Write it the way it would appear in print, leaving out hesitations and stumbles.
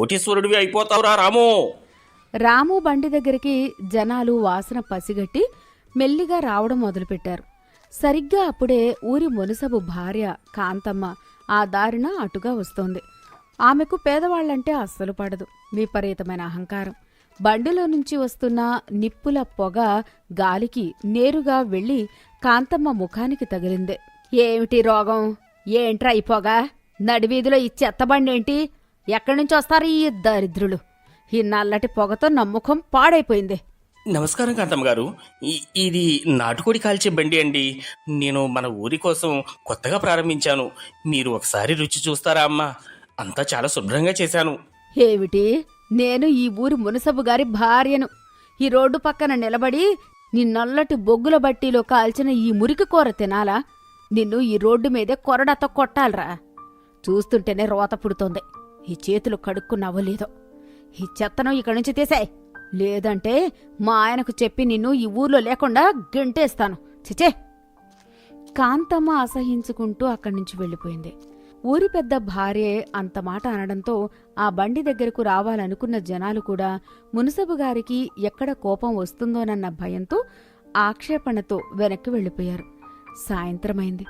కోటీశ్వరుడివి అయిపోతావురా రాము. రాము బండి దగ్గరికి జనాలు వాసన పసిగట్టి మెల్లిగా రావడం మొదలుపెట్టారు. సరిగ్గా అప్పుడే ఊరి మునసబు భార్య కాంతమ్మ ఆ దారిన అటుగా వస్తోంది. ఆమెకు పేదవాళ్లంటే అస్సలు పడదు. విపరీతమైన అహంకారం. బండిలో నుంచి వస్తున్న నిప్పుల పొగ గాలికి నేరుగా వెళ్లి కాంతమ్మ ముఖానికి తగిలిందే. ఏమిటి రోగం? ఏంట్రా ఈ పొగ? నడివీధిలో ఈ చెత్తబండేంటి? ఎక్కడ్నుంచి వస్తారు ఈ దరిద్రులు? ఈ నల్లటి పొగతో నమ్మకం పాడైపోయింది. నమస్కారం కాంతమ్మ గారు. ఇది నాటుకోడి కాల్చే బండి అండి. నేను మన ఊరి కోసం కొత్తగా ప్రారంభించాను. మీరు ఒకసారి రుచి చూస్తారా అమ్మా? అంతా చాలా శుభ్రంగా చేశాను. ఏమిటి? నేను ఈ ఊరి మునసబు గారి భార్యను. ఈ రోడ్డు పక్కన నిలబడి నీ నల్లటి బొగ్గుల బట్టీలో కాల్చిన ఈ మురికి కూర తినాలా? నిన్ను ఈ రోడ్డు మీదే కొరడాతో కొట్టాలరా. చూస్తుంటేనే రోత పుడుతోంది. ఈ చేతులు కడుక్కున్నావో లేదో. ఈ చెత్తను ఇక్కడి నుంచి తీసేయ్, లేదంటే మా ఆయనకు చెప్పి నిన్ను ఈ ఊర్లో లేకుండా గెంటేస్తాను. చిచే! కాంతమ్మ అసహించుకుంటూ అక్కడి నుంచి వెళ్ళిపోయింది. ఊరి పెద్ద భార్యే అంత మాట అనడంతో ఆ బండి దగ్గరకు రావాలనుకున్న జనాలు కూడా మునసబు గారికి ఎక్కడ కోపం వస్తుందోనన్న భయంతో ఆక్షేపణతో వెనక్కి వెళ్ళిపోయారు. సాయంత్రమైంది.